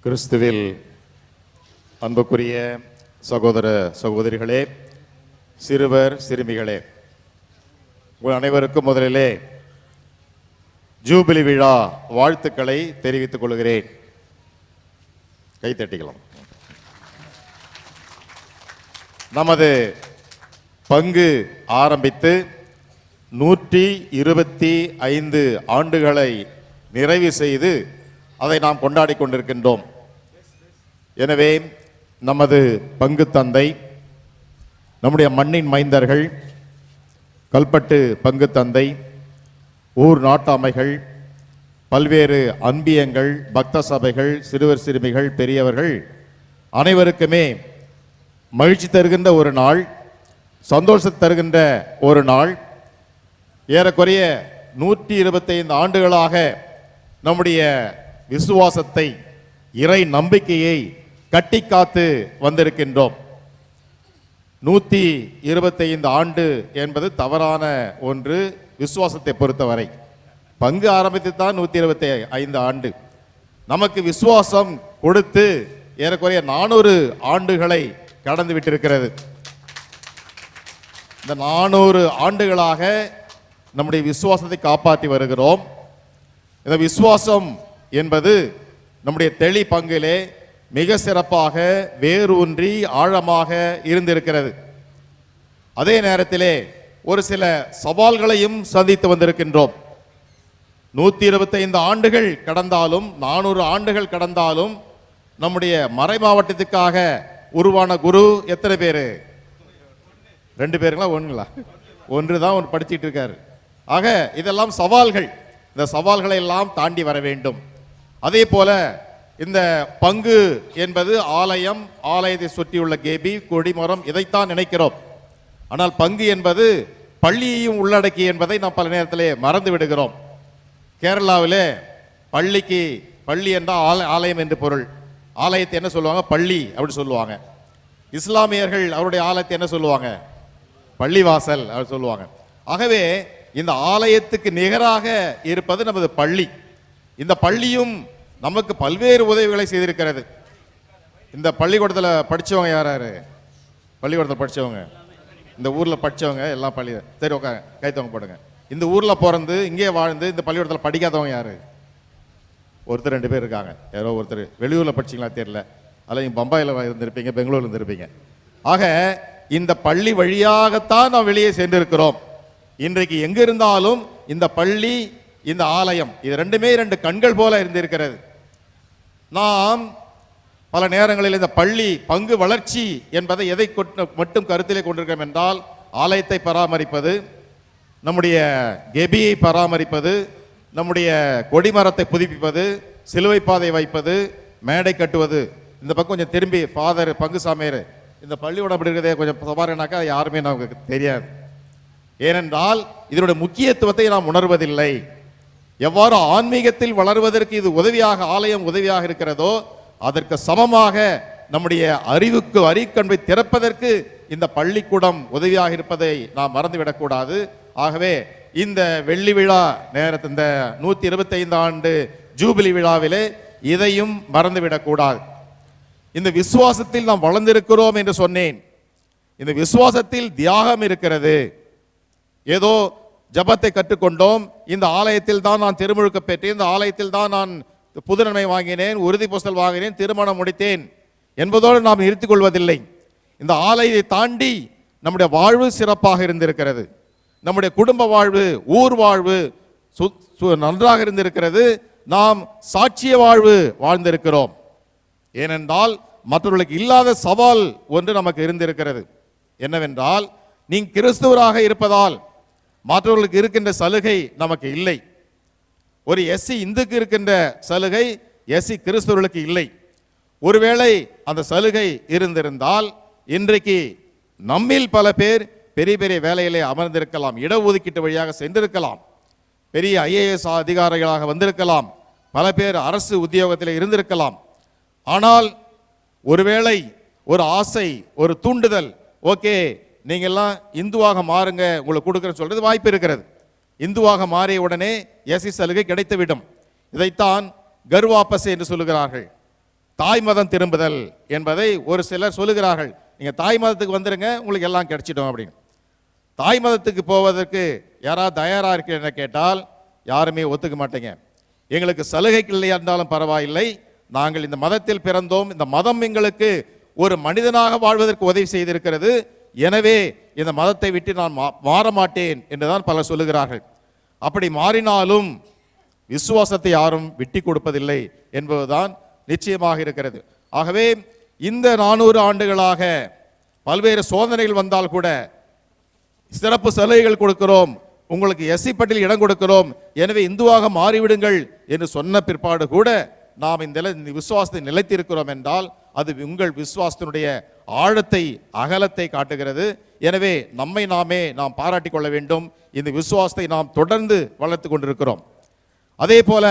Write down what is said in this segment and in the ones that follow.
கிறிஸ்துவில் அன்புக்குரிய சகோதர சகோதரிகளே, சிறுவர் சிறுமிகளே, உங்கள் அனைவருக்கும் முதலிலே ஜூபிலி விழா வாழ்த்துக்களை தெரிவித்துக் கொள்கிறேன். கைத்தட்டிக்கலாம். நமது பங்கு ஆரம்பித்து 125 ஆண்டுகளை நிறைவு செய்து அதை நாம் கொண்டாடி கொண்டிருக்கின்றோம். எனவே நமது பங்கு தந்தை, நம்முடைய மண்ணின் மைந்தர்கள், கல்பட்டு பங்கு தந்தை, ஊர் நாட்டாமைகள், பல்வேறு அன்பியங்கள், பக்த சபைகள், சிறுவர் சிறுமிகள், பெரியவர்கள் அனைவருக்குமே மகிழ்ச்சி தருகின்ற ஒரு நாள், சந்தோஷம் தருகின்ற ஒரு நாள். ஏறக்குறைய 125 ஆண்டுகளாக நம்முடைய விசுவாசத்தை, இறை நம்பிக்கையை கட்டி காத்து வந்திருக்கின்றோம். 125 ஆண்டு என்பது தவறான ஒன்று. விசுவாசத்தை பொறுத்தவரை பங்கு ஆரம்பித்து தான் 125 ஆண்டு. நமக்கு விசுவாசம் கொடுத்து ஏறக்குறைய 400 ஆண்டுகளை கடந்து விட்டிருக்கிறது. இந்த 400 ஆண்டுகளாக நம்முடைய விசுவாசத்தை காப்பாற்றி வருகிறோம். இந்த விசுவாசம் என்பது நம்முடைய தெளி பங்கிலே மிக சிறப்பாக வேரூன்றி ஆழமாக இருந்திருக்கிறது. அதே நேரத்திலே ஒரு சில சவால்களையும் சந்தித்து வந்திருக்கின்றோம். 125 ஆண்டுகள் கடந்தாலும், 400 ஆண்டுகள் கடந்தாலும் நம்முடைய மறை மாவட்டத்துக்காக உருவான குரு எத்தனை பேர்? 2 பேருங்களா? ஒன்றுங்களா? ஒன்று தான் ஒன்று படிச்சுட்டு இருக்காரு. ஆக இதெல்லாம் சவால்கள். இந்த சவால்களை எல்லாம் தாண்டி வர வேண்டும். அதே போல இந்த பங்கு என்பது ஆலயம், ஆலயத்தை சுற்றியுள்ள கேபி, கொடிமரம், இதைத்தான் நினைக்கிறோம். ஆனால் பங்கு என்பது பள்ளியையும் உள்ளடக்கி என்பதை நாம் பல நேரத்திலே மறந்து விடுகிறோம். கேரளாவிலே பள்ளி என்றால் ஆலயம் என்று பொருள். ஆலயத்தை என்ன சொல்லுவாங்க? பள்ளி அப்படி சொல்லுவாங்க. இஸ்லாமியர்கள் அவருடைய ஆலயத்தை என்ன சொல்லுவாங்க? பள்ளிவாசல் அப்படி சொல்லுவாங்க. ஆகவே இந்த ஆலயத்துக்கு நிகராக இருப்பது நமது பள்ளி. இந்த பள்ளியும் நமக்கு பல்வேறு உதவிகளை செய்திருக்கிறது. இந்த பள்ளிக்கூடத்தில் படித்தவங்க யார் யார்? பள்ளிக்கூடத்தில் படித்தவங்க, இந்த ஊரில் படித்தவங்க எல்லாம் பள்ளி. சரி, உட்காங்க, கைத்தவங்க போடுங்க. இந்த ஊரில் பிறந்து இங்கே வாழ்ந்து இந்த பள்ளிக்கூடத்தில் படிக்காதவங்க யார்? ஒருத்தர் 2 பேர் இருக்காங்க. யாரோ ஒருத்தர் வெளியூரில் படிச்சிங்களா தெரியல, அதில் நீங்கள் பம்பாயில் இருந்திருப்பீங்க, பெங்களூரில் இருந்திருப்பீங்க. ஆக இந்த பள்ளி வழியாகத்தான் நாம் வெளியே சென்றிருக்கிறோம். இன்றைக்கு எங்கே இருந்தாலும் இந்த பள்ளி, இந்த ஆலயம், இது ரெண்டுமே 2 கண்கள் போல இருந்திருக்கிறது. நாம் பல நேரங்களில் இந்த பள்ளி பங்கு வளர்ச்சி என்பதை எதை மட்டும் கருத்திலே கொண்டிருக்கிறோம் என்றால், ஆலயத்தை பராமரிப்பது, நம்முடைய கெபியை பராமரிப்பது, நம்முடைய கொடிமரத்தை புதுப்பிப்பது, சிலுவை பாதை வைப்பது, மேடை கட்டுவது. இந்த பக்கம் கொஞ்சம் திரும்பி ஃபாதர் பங்கு சாமியார், இந்த பள்ளியோட அப்படி இருக்கிறதே கொஞ்சம் சவாரினாக்கா யாருமே நமக்கு தெரியாது. ஏனென்றால் இதனுடைய முக்கியத்துவத்தை நாம் உணர்வதில்லை. எவ்வாறு ஆன்மீகத்தில் வளர்வதற்கு இது உதவியாக, ஆலயம் உதவியாக இருக்கிறதோ, அதற்கு சமமாக நம்முடைய அறிவுக்கு அறிக்கண்பை திறப்பதற்கு இந்த பள்ளிக்கூடம் உதவியாக இருப்பதை நாம் மறந்துவிடக்கூடாது. ஆகவே இந்த வெள்ளி விழா நேரத்தில், இந்த 125 ஆண்டு ஜூபிலி விழாவிலே இதையும் மறந்துவிடக்கூடாது. இந்த விசுவாசத்தில் நாம் வளர்ந்திருக்கிறோம் என்று சொன்னேன். இந்த விசுவாசத்தில் தியாகம் இருக்கிறது. ஏதோ ஜபத்தை கற்றுக்கொண்டோம், இந்த ஆலயத்தில் தான் நான் திருமுழுக்கு பெற்றேன், இந்த ஆலயத்தில் தான் நான் புதுநன்மை வாங்கினேன், உறுதி பூசல் வாங்கினேன், திருமணம் முடித்தேன் என்பதோடு நாம் நிறுத்திக் கொள்வதில்லை. இந்த ஆலயத்தை தாண்டி நம்முடைய வாழ்வு சிறப்பாக இருந்திருக்கிறது. நம்முடைய குடும்ப வாழ்வு, ஊர் வாழ்வு நன்றாக இருந்திருக்கிறது. நாம் சாட்சிய வாழ்வு வாழ்ந்திருக்கிறோம். ஏனென்றால் மற்றவர்களுக்கு இல்லாத சவால் ஒன்று நமக்கு இருந்திருக்கிறது. என்னவென்றால், நீ கிறிஸ்துவராக இருப்பதால் மற்றவர்களுக்கு இருக்கின்ற சலுகை நமக்கு இல்லை. ஒரு எஸ்சி இந்துக்கு இருக்கின்ற சலுகை எஸ்சி கிறிஸ்தவர்களுக்கு இல்லை. ஒருவேளை அந்த சலுகை இருந்திருந்தால் இன்றைக்கு நம்மில் பல பேர் பெரிய பெரிய வேலையிலே அமர்ந்திருக்கலாம், இடஒதுக்கீட்டு வழியாக சென்றிருக்கலாம், பெரிய IAS அதிகாரிகளாக வந்திருக்கலாம், பல பேர் அரசு உத்தியோகத்தில் இருந்திருக்கலாம். ஆனால் ஒருவேளை ஒரு ஆசை, ஒரு தூண்டுதல், ஓகே நீங்கள்லாம் இந்துவாக மாறுங்க, உங்களுக்கு கொடுக்குறேன்னு சொல்றது வாய்ப்பு இருக்கிறது. இந்துவாக மாறிய உடனே எஸ்சி சலுகை கிடைத்துவிடும். இதைத்தான் கர்வாப்பஸ் என்று சொல்லுகிறார்கள். தாய் மதம் திரும்புதல் என்பதை ஒரு சிலர் சொல்லுகிறார்கள். நீங்க தாய் மதத்துக்கு வந்துருங்க, உங்களுக்கு எல்லாம் கிடைச்சிடும் அப்படின்னு. தாய் மதத்துக்கு போவதற்கு யாராவது தயாரா இருக்கிற கேட்டால் யாருமே ஒத்துக்க மாட்டேங்க. எங்களுக்கு சலுகைக்கு இல்லையா இருந்தாலும் பரவாயில்லை, நாங்கள் இந்த மதத்தில் பிறந்தோம், இந்த மதம் எங்களுக்கு ஒரு மனிதனாக வாழ்வதற்கு உதவி செய்திருக்கிறது, எனவே இந்த மதத்தை விட்டு நான் மாற மாட்டேன் என்றுதான் பலர் சொல்லுகிறார்கள். அப்படி மாறினாலும் விசுவாசத்தை யாரும் விட்டு கொடுப்பதில்லை என்பதுதான் நிச்சயமாக இருக்கிறது. ஆகவே இந்த 400 ஆண்டுகளாக பல்வேறு சோதனைகள் வந்தால் கூட சிறப்பு சலுகைகள் கொடுக்கிறோம், உங்களுக்கு எஸ்சி பட்டியலில் இடம் கொடுக்கிறோம், எனவே இந்துவாக மாறிவிடுங்கள் என்று சொன்ன பிற்பாடு கூட நாம் இந்த விசுவாசத்தை நிலைத்திருக்கிறோம் என்றால் அது உங்கள் விசுவாசத்தினுடைய ஆழத்தை அகலத்தை காட்டுகிறது. எனவே நம்மை நாம் பாராட்டிக் கொள்ள வேண்டும். இந்த விசுவாசத்தை நாம் தொடர்ந்து வளர்த்து கொண்டிருக்கிறோம். அதே போல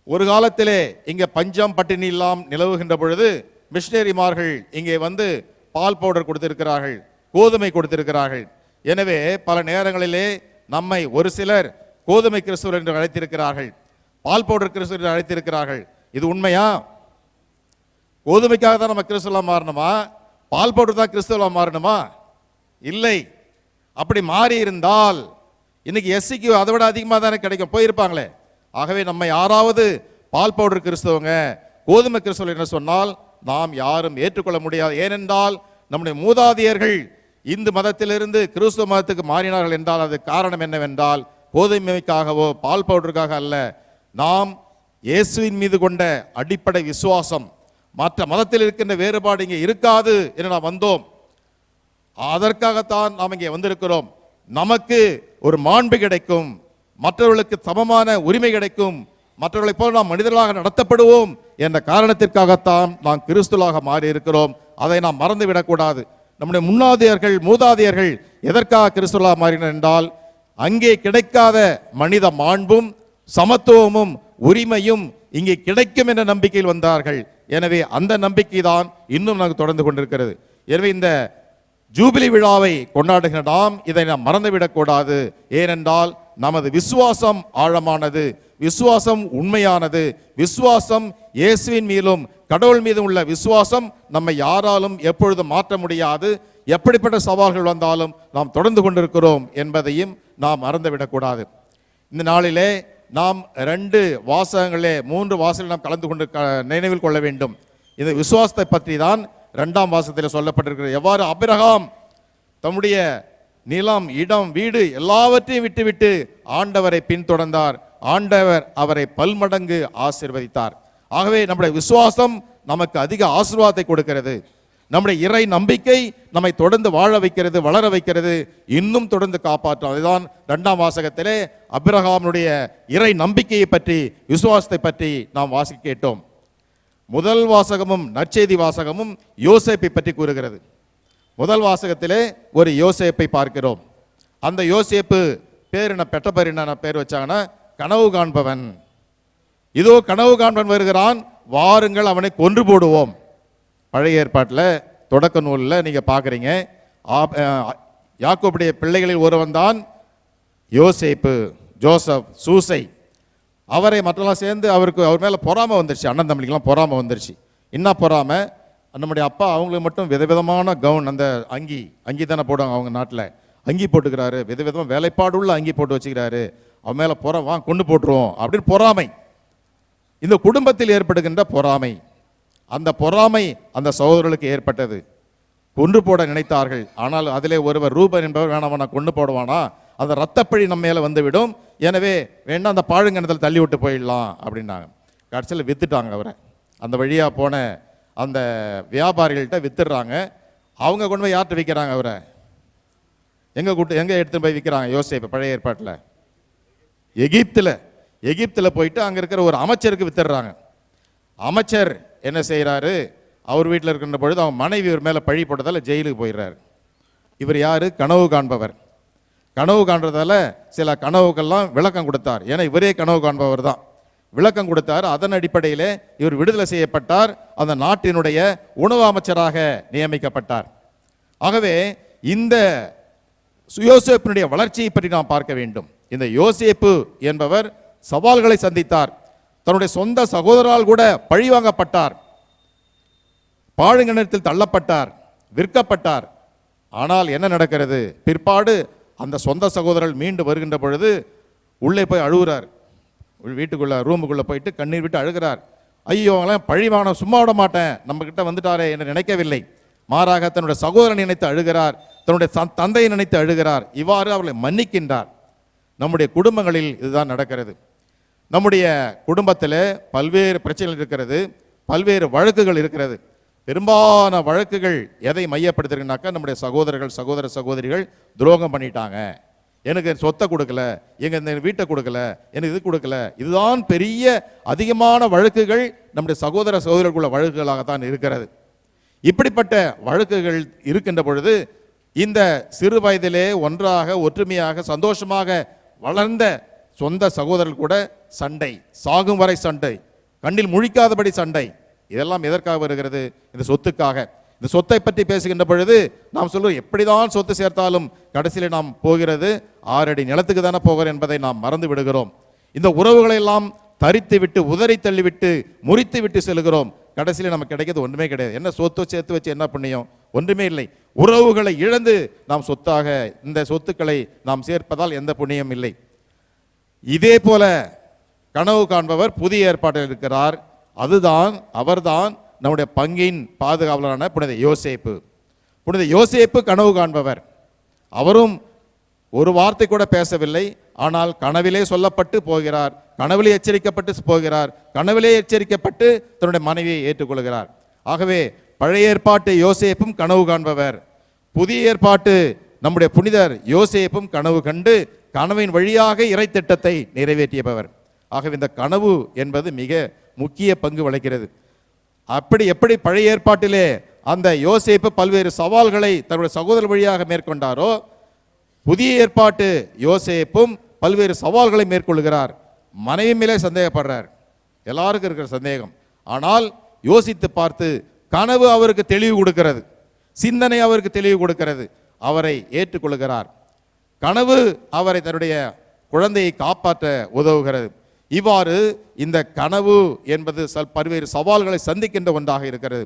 ஒரு காலத்திலே இங்கே பஞ்சம் பட்டினி எல்லாம் நிலவுகின்ற பொழுது மிஷனரிமார்கள் இங்கே வந்து பால் பவுடர் கொடுத்திருக்கிறார்கள், கோதுமை கொடுத்திருக்கிறார்கள். எனவே பல நேரங்களிலே நம்மை ஒரு சிலர் கோதுமை கிறிஸ்துவர் என்று அழைத்திருக்கிறார்கள், பால் பவுடர் கிறிஸ்துவர் என்று அழைத்திருக்கிறார்கள். இது உண்மையா? கோதுமைக்காக தான் நம்ம கிறிஸ்துவா மாறணுமா? பால் பவுடர் தான் கிறிஸ்துவா மாறணுமா? இல்லை. அப்படி மாறி இருந்தால் இன்னைக்கு எஸ்சிக்கு அதை விட அதிகமாக தானே கிடைக்கும், போயிருப்பாங்களே. ஆகவே நம்ம யாராவது பால் பவுடர் கிறிஸ்தவங்க கோதுமை கிறிஸ்தவர்கள் என்று சொன்னால் நாம் யாரும் ஏற்றுக்கொள்ள முடியாது. ஏனென்றால் நம்முடைய மூதாதையர்கள் இந்து மதத்திலிருந்து கிறிஸ்துவ மதத்துக்கு மாறினார்கள் என்றால் அது காரணம் என்னவென்றால் கோதுமைக்காகவோ பால் பவுடருக்காக அல்ல, நாம் இயேசுவின் மீது கொண்ட அடிப்படை விசுவாசம், மற்ற மதத்தில் இருக்கின்ற வேறுபாடு இங்கே இருக்காது என்று நாம் வந்தோம். அதற்காகத்தான் நாம் இங்கே வந்திருக்கிறோம். நமக்கு ஒரு மாண்பு கிடைக்கும், மற்றவர்களுக்கு சமமான உரிமை கிடைக்கும், மற்றவர்களை போல நாம் மனிதர்களாக நடத்தப்படுவோம் என்ற காரணத்திற்காகத்தான் நாம் கிறிஸ்துவாக மாறி இருக்கிறோம். அதை நாம் மறந்துவிடக்கூடாது. நம்முடைய முன்னாதையர்கள் மூதாதையர்கள் எதற்காக கிறிஸ்துவாக மாறினர் என்றால் அங்கே கிடைக்காத மனித மாண்பும் சமத்துவமும் உரிமையும் இங்கே கிடைக்கும் என்ற நம்பிக்கையில் வந்தார்கள். எனவே அந்த நம்பிக்கை தான் இன்னும் நமக்கு தொடர்ந்து கொண்டிருக்கிறது. எனவே இந்த ஜூபிலி விழாவை கொண்டாடுகிற நாம் இதை நாம் மறந்துவிடக்கூடாது. ஏனென்றால் நமது விசுவாசம் ஆழமானது, விசுவாசம் உண்மையானது, விசுவாசம் இயேசுவின் மீதும் கடவுள் மீதும் உள்ள விசுவாசம் நம்மை யாராலும் எப்பொழுதும் மாற்ற முடியாது. எப்படிப்பட்ட சவால்கள் வந்தாலும் நாம் தொடர்ந்து கொண்டிருக்கிறோம் என்பதையும் நாம் மறந்துவிடக்கூடாது. இந்த நாளிலே நாம் 2 வாசகங்களே 3 வாசகங்கள் நாம் கலந்து கொண்டு நினைவில் கொள்ள வேண்டும். இந்த விசுவாசத்தை பற்றி தான் 2ஆம் வாசகத்தில் சொல்லப்பட்டிருக்கிறது. எவ்வாறு ஆபிரகாம் தம்முடைய நிலம், இடம், வீடு எல்லாவற்றையும் விட்டுவிட்டு ஆண்டவரை பின்தொடர்ந்தார், ஆண்டவர் அவரை பல்மடங்கு ஆசீர்வதித்தார். ஆகவே நம்முடைய விசுவாசம் நமக்கு அதிக ஆசீர்வாதத்தை கொடுக்கிறது. நம்முடைய இறை நம்பிக்கை நம்மை தொடர்ந்து வாழ வைக்கிறது, வளர வைக்கிறது, இன்னும் தொடர்ந்து காப்பாற்றும். அதுதான் 2ஆம் வாசகத்திலே ஆபிரகாமுடைய இறை நம்பிக்கையை பற்றி, விசுவாசத்தை பற்றி நாம் வாசிக்க கேட்டோம். முதல் வாசகமும் நற்செய்தி வாசகமும் யோசேப்பை பற்றி கூறுகிறது. முதல் வாசகத்திலே ஒரு யோசேப்பை பார்க்கிறோம். அந்த யோசேப்பு பேர் என்ன, பெற்ற பேர் என்ன பேர் வச்சாங்கன்னா கனவு காண்பவன். இதோ கனவு காண்பவன் வருகிறான், வாருங்கள் அவனை கொன்று போடுவோம். பழைய ஏற்பாட்டில் தொடக்க நூலில் நீங்கள் பார்க்குறீங்க. யாக்கோபுடைய பிள்ளைகளில் ஒருவன் தான் யோசேப்பு, ஜோசப், சூசை. அவரை மற்றெல்லாம் சேர்ந்து அவர் மேலே பொறாமை வந்துருச்சு, அண்ணன் தம்பிக்கெல்லாம் பொறாமை வந்துருச்சு. என்ன பொறாமை? நம்முடைய அப்பா அவங்களுக்கு மட்டும் விதவிதமான கவுன், அந்த அங்கி தானே போடுவாங்க அவங்க நாட்டில், அங்கி போட்டுக்கிறாரு, விதவிதமாக வேலைப்பாடுள்ள அங்கி போட்டு வச்சுக்கிறாரு, அவன் மேலே வாங்க கொண்டு போட்டுருவோம் அப்படின்னு பொறாமை. இந்த குடும்பத்தில் ஏற்படுகின்ற பொறாமை, அந்த பொறாமை அந்த சகோதரர்களுக்கு ஏற்பட்டது. கொன்று போட நினைத்தார்கள். ஆனால் அதிலே ஒருவர் ரூபன் என்பவர் வேணாம் நான் கொண்டு போடுவானா, அந்த ரத்தப்பழி நம்ம மேலே வந்துவிடும், எனவே வேணா அந்த பாழுங்கணத்தில் தள்ளி விட்டு போயிடலாம் அப்படின்னாங்க. கடைசியில் வித்துட்டாங்க அவரை. அந்த வழியாக போன அந்த வியாபாரிகள்கிட்ட வித்துடுறாங்க. அவங்க கொண்டு போய் யார்கிட்ட விற்கிறாங்க அவரை? எங்கே எடுத்துன்னு போய் விற்கிறாங்க யோசேப்பு? பழைய ஏற்பாட்டில் எகிப்தில் போயிட்டு அங்கே இருக்கிற ஒரு அமைச்சருக்கு வித்துடுறாங்க. அமைச்சர் என்ன செய்கிறாரு? அவர் வீட்டில் இருக்கின்ற பொழுது அவன் மனைவி இவர் மேலே பழி போட்டதால் ஜெயிலுக்கு போயிடுறாரு. இவர் யார்? கனவு காண்பவர். கனவு காண்றதால சில கனவுக்கெல்லாம் விளக்கம் கொடுத்தார். ஏன்னா இவரே கனவு காண்பவர் தான். விளக்கம் கொடுத்தார். அதன் அடிப்படையிலே இவர் விடுதலை செய்யப்பட்டார். அந்த நாட்டினுடைய உணவு அமைச்சராக நியமிக்கப்பட்டார். ஆகவே இந்த யோசேப்பினுடைய வளர்ச்சியை பற்றி நாம் பார்க்க வேண்டும். இந்த யோசேப்பு என்பவர் சவால்களை சந்தித்தார். தன்னுடைய சொந்த சகோதரால் கூட பழிவாங்கப்பட்டார், பாழுங்கிணத்தில் தள்ளப்பட்டார், விற்கப்பட்டார். ஆனால் என்ன நடக்கிறது? பிற்பாடு அந்த சொந்த சகோதரர்கள் மீண்டு வருகின்ற பொழுது உள்ளே போய் அழுகிறார். வீட்டுக்குள்ள ரூமுக்குள்ள போயிட்டு கண்ணீர் விட்டு அழுகிறார். ஐயோ, அவங்களாம் பழிவான சும்மா விட மாட்டேன், நம்ம கிட்ட வந்துட்டாரே என்று நினைக்கவில்லை. மாறாக தன்னுடைய சகோதரன் நினைத்து அழுகிறார், தன்னுடைய தந்தையை நினைத்து அழுகிறார். இவ்வாறு அவர்களை மன்னிக்கின்றார். நம்முடைய குடும்பங்களில் இதுதான் நடக்கிறது. நம்முடைய குடும்பத்தில் பல்வேறு பிரச்சனைகள் இருக்கிறது, பல்வேறு வழக்குகள் இருக்கிறது. பெரும்பாலான வழக்குகள் எதை மையப்படுத்துறதுனாக்கா, நம்முடைய சகோதரர்கள் சகோதரிகள் துரோகம் பண்ணிட்டாங்க, எனக்கு சொத்தை கொடுக்கல, இந்த வீட்டை கொடுக்கல, எனக்கு இது கொடுக்கல. இதுதான் பெரிய அதிகமான வழக்குகள் நம்முடைய சகோதரர்களுள்ள வழக்குகளாகத்தான் இருக்கிறது. இப்படிப்பட்ட வழக்குகள் இருக்கின்ற பொழுது இந்த சிறு வயதிலே ஒன்றாக ஒற்றுமையாக சந்தோஷமாக வளர்ந்த சொந்த சகோதரர்கள் கூட சண்டை, சாகும் வரை சண்டை, கண்ணில் முழிக்காதபடி சண்டை. இதெல்லாம் எதற்காக வருகிறது? இந்த சொத்துக்காக. இந்த சொத்தை பற்றி பேசுகின்ற பொழுது நாம் சொல்லுவோம், எப்படிதான் சொத்து சேர்த்தாலும் கடைசியில் நாம் போகிறது 6 அடி நிலத்துக்கு தானே போகிறோம் என்பதை நாம் மறந்து விடுகிறோம். இந்த உறவுகளை எல்லாம் தரித்து விட்டு, உதறி தள்ளிவிட்டு, முறித்து விட்டு செல்கிறோம். கடைசியில் நமக்கு கிடைக்கிறது ஒன்றுமே கிடையாது. என்ன சொத்து சேர்த்து வச்சு என்ன புண்ணியம்? ஒன்றுமே இல்லை. உறவுகளை இழந்து நாம் சொத்தாக இந்த சொத்துக்களை நாம் சேர்ப்பதால் எந்த புண்ணியம் இல்லை. இதே போல கனவு காண்பவர் புதிய ஏற்பாட்டில் இருக்கிறார். அவர்தான் நம்முடைய பங்கின் பாதுகாவலரான புனித யோசேப்பு. புனித யோசேப்பு கனவு காண்பவர். அவரும் ஒரு வார்த்தை கூட பேசவில்லை. ஆனால் கனவிலே சொல்லப்பட்டு போகிறார், கனவிலே எச்சரிக்கப்பட்டு போகிறார், கனவிலே எச்சரிக்கப்பட்டு தன்னுடைய மனைவியை ஏற்றுக்கொள்கிறார். ஆகவே பழைய ஏற்பாட்டு யோசேப்பும் கனவு காண்பவர், புதிய ஏற்பாட்டு நம்முடைய புனிதர் யோசேப்பும் கனவு கண்டு கனவின் வழியாக இறை திட்டத்தை நிறைவேற்றியவர். ஆகவே இந்த கனவு என்பது மிக முக்கிய பங்கு வகிக்கிறது. எப்படி பழைய ஏற்பாட்டிலே அந்த யோசேப்பு பல்வேறு சவால்களை தன்னுடைய சகோதரர் வழியாக மேற்கொண்டாரோ, புதிய ஏற்பாட்டு யோசேப்பும் பல்வேறு சவால்களை மேற்கொள்கிறார். மனைவி மேலே சந்தேகப்படுறார், எல்லாருக்கும் இருக்கிற சந்தேகம். ஆனால் யோசித்து பார்த்து கனவு அவருக்கு தெளிவு கொடுக்கிறது, சிந்தனை அவருக்கு தெளிவு கொடுக்கிறது, அவரை ஏற்றுக்கொள்கிறார். கனவு அவரை தன்னுடைய குழந்தையை காப்பாற்ற உதவுகிறது. இவ்வாறு இந்த கனவு என்பது பல்வேறு சவால்களை சந்திக்கின்ற ஒன்றாக இருக்கிறது.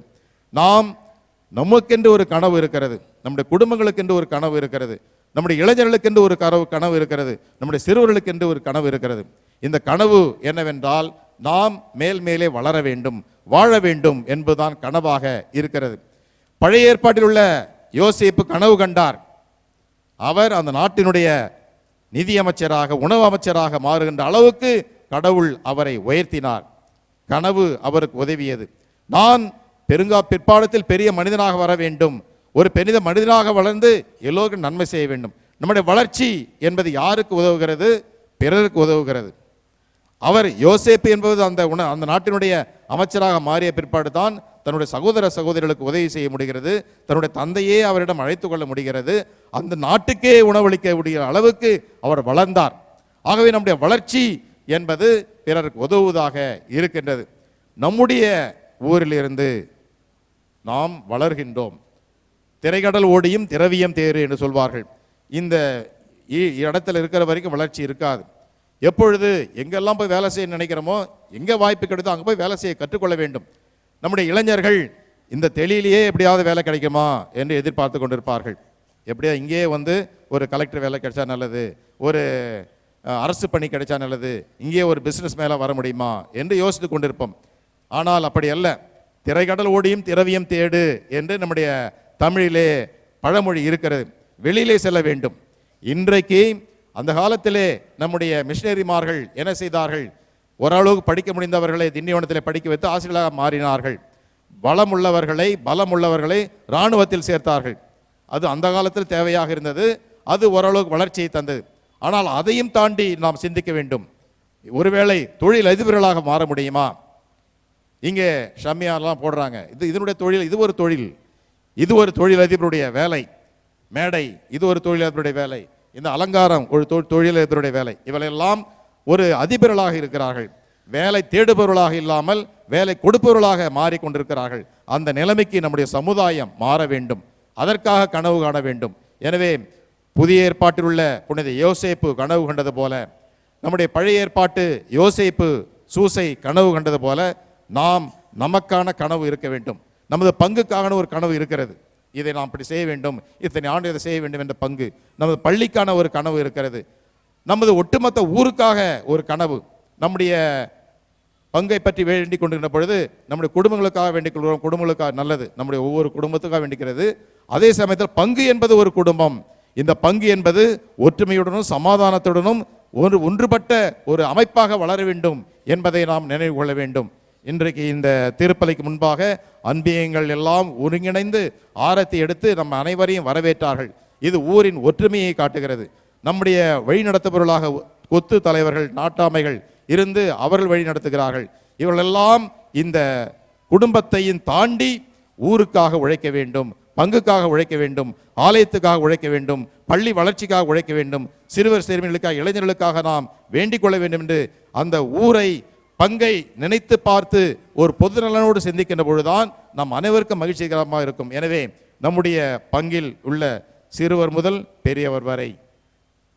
நமக்கென்று ஒரு கனவு இருக்கிறது, நம்முடைய குடும்பங்களுக்கென்று ஒரு கனவு இருக்கிறது, நம்முடைய இளைஞர்களுக்கென்று ஒரு கனவு இருக்கிறது, நம்முடைய சிறுவர்களுக்கென்று ஒரு கனவு இருக்கிறது. இந்த கனவு என்னவென்றால், நாம் மேலே வளர வேண்டும், வாழ வேண்டும் என்பதுதான் கனவாக இருக்கிறது. பழைய ஏற்பாட்டில் உள்ள யோசேப்பு கனவு கண்டார். அவர் அந்த நாட்டினுடைய நிதி அமைச்சராக, உணவு அமைச்சராக மாறுகின்ற அளவுக்கு கடவுள் அவரை உயர்த்தினார். கனவு அவருக்கு உதவியது. நான் பிற்பாடத்தில் பெரிய மனிதனாக வர வேண்டும், ஒரு பெரிய மனிதனாக வளர்ந்து எல்லோருக்கும் நன்மை செய்ய வேண்டும். நம்முடைய வளர்ச்சி என்பது யாருக்கு உதவுகிறது? பிறருக்கு உதவுகிறது. அவர் யோசேப்பு என்பது அந்த நாட்டினுடைய அமைச்சராக மாறிய பிற்பாடு தான் தன்னுடைய சகோதரர்களுக்கு உதவி செய்ய முடிகிறது, தன்னுடைய தந்தையே அவரிடம் அழைத்து கொள்ள முடிகிறது, அந்த நாட்டுக்கே உணவளிக்க முடிகிற அளவுக்கு அவர் வளர்ந்தார். ஆகவே நம்முடைய வளர்ச்சி என்பது பிறருக்கு உதவுவதாக இருக்கின்றது. நம்முடைய ஊரிலிருந்து நாம் வளர்கின்றோம். திரைக்கடல் ஓடியும் திரவியம் தேறு என்று சொல்வார்கள். இந்த இடத்துல இருக்கிற வரைக்கும் வளர்ச்சி இருக்காது. எப்பொழுது எங்கெல்லாம் போய் வேலை செய்ய நினைக்கிறோமோ, எங்கே வாய்ப்பு கிடைத்தோ அங்கே போய் வேலை செய்ய கற்றுக்கொள்ள வேண்டும். நம்முடைய இளைஞர்கள் இந்த தெளியிலேயே எப்படியாவது வேலை கிடைக்குமா என்று எதிர்பார்த்து கொண்டிருப்பார்கள். எப்படியா இங்கே ஒரு கலெக்டர் வேலை கிடைச்சா நல்லது, ஒரு அரசு பணி கிடைச்சா நல்லது, இங்கே ஒரு பிஸ்னஸ் மேலே வர முடியுமா என்று யோசித்து கொண்டிருப்போம். ஆனால் அப்படி அல்ல. திரைக்கடல் ஓடியும் திரவியம் தேடு என்று நம்முடைய தமிழிலே பழமொழி இருக்கிறது. வெளியிலே செல்ல வேண்டும். இன்றைக்கு அந்த காலத்திலே நம்முடைய மிஷனரிமார்கள் என்ன செய்தார்கள்? ஓரளவுக்கு படிக்க முடிந்தவர்களை திண்டிவனத்தில் படிக்க வைத்து ஆசிரியர்களாக மாறினார்கள். பலம் உள்ளவர்களை இராணுவத்தில் சேர்த்தார்கள். அது அந்த காலத்தில் தேவையாக இருந்தது. அது ஓரளவுக்கு வளர்ச்சியை தந்தது. ஆனால் அதையும் தாண்டி நாம் சிந்திக்க வேண்டும். ஒருவேளை தொழில் அதிபர்களாக மாற முடியுமா? இங்கே ஷம்மியாலாம் போடுறாங்க, இதனுடைய தொழில், இது ஒரு தொழிலதிபருடைய வேலை. மேடை, இது ஒரு தொழிலதிபருடைய வேலை. இந்த அலங்காரம் ஒரு தொழிலதிபருடைய வேலை. இவளெல்லாம் ஒரு அதிபர்களாக இருக்கிறார்கள். வேலை தேடுபவர்களாக இல்லாமல் வேலை கொடுப்பவர்களாக மாறிக்கொண்டிருக்கிறார்கள். அந்த நிலைமைக்கு நம்முடைய சமுதாயம் மாற வேண்டும். அதற்காக கனவு காண வேண்டும். எனவே புதிய ஏற்பாட்டில் உள்ள புனித யோசேப்பு கனவு கண்டது போல நம்முடைய பழைய ஏற்பாட்டு யோசேப்பு சூசை கனவு கண்டது போல நாம் நமக்கான கனவு இருக்க வேண்டும். நமது பங்குக்கான ஒரு கனவு இருக்கிறது. இதை நாம் இப்படி செய்ய வேண்டும், இத்தனை ஆண்டு இதை செய்ய வேண்டும் என்ற பங்கு. நமது பள்ளிக்கான ஒரு கனவு இருக்கிறது. நமது ஒட்டுமொத்த ஊருக்காக ஒரு கனவு. நம்முடைய பங்கை பற்றி வேண்டிக் கொண்டிருந்த பொழுது நம்முடைய குடும்பங்களுக்காக வேண்டிக் கொள்கிறோம். குடும்பங்களுக்காக நல்லது, நம்முடைய ஒவ்வொரு குடும்பத்துக்காக வேண்டிக்கிறது. அதே சமயத்தில் பங்கு என்பது ஒரு குடும்பம். இந்த பங்கு என்பது ஒற்றுமையுடனும் சமாதானத்துடனும் ஒன்றுபட்ட ஒரு அமைப்பாக வளர வேண்டும் என்பதை நாம் நினைவு கொள்ள வேண்டும். இன்றைக்கு இந்த திருப்பலிக்கு முன்பாக அன்பியங்கள் எல்லாம் ஒருங்கிணைந்து ஆரத்தி எடுத்து நம்ம அனைவரையும் வரவேற்றார்கள். இது ஊரின் ஒற்றுமையை காட்டுகிறது. நம்முடைய வழிநடத்துபவர்களாக கொத்து தலைவர்கள், நாட்டாமைகள் இருந்து அவர்கள் வழி நடத்துகிறார்கள். இவர்களெல்லாம் இந்த குடும்பத்தையும் தாண்டி ஊருக்காக உழைக்க வேண்டும், பங்குக்காக உழைக்க வேண்டும், ஆலயத்துக்காக உழைக்க வேண்டும், பள்ளி வளர்ச்சிக்காக உழைக்க வேண்டும், சிறுவர் சிறுமிகளுக்காக, இளைஞர்களுக்காக நாம் வேண்டிக் கொள்ள வேண்டும் என்று அந்த ஊரை பங்கை நினைத்து பார்த்து ஒரு பொதுநலனோடு சிந்திக்கின்ற பொழுதுதான் நம் அனைவருக்கும் மகிழ்ச்சிகரமாக இருக்கும். எனவே நம்முடைய பங்கில் உள்ள சிறுவர் முதல் பெரியவர் வரை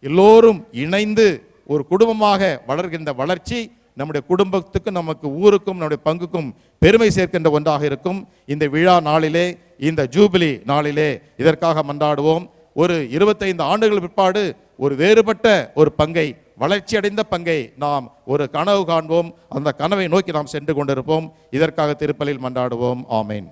எல்லோரும் இணைந்து ஒரு குடும்பமாக வளர்கின்ற வளர்ச்சி நம்முடைய குடும்பத்துக்கும் நமக்கு ஊருக்கும் நம்முடைய பங்குக்கும் பெருமை சேர்க்கின்ற ஒன்றாக இருக்கும். இந்த விழா நாளிலே, இந்த ஜூபிலி நாளிலே இதற்காக மன்றாடுவோம். ஒரு 25 ஆண்டுகள் பிற்பாடு ஒரு வேறுபட்ட ஒரு பங்கை, வளர்ச்சி அடைந்த பங்கை நாம் ஒரு கனவு காண்போம். அந்த கனவை நோக்கி நாம் சென்று கொண்டிருப்போம். இதற்காக திருப்பலியில் மன்றாடுவோம். ஆமேன்.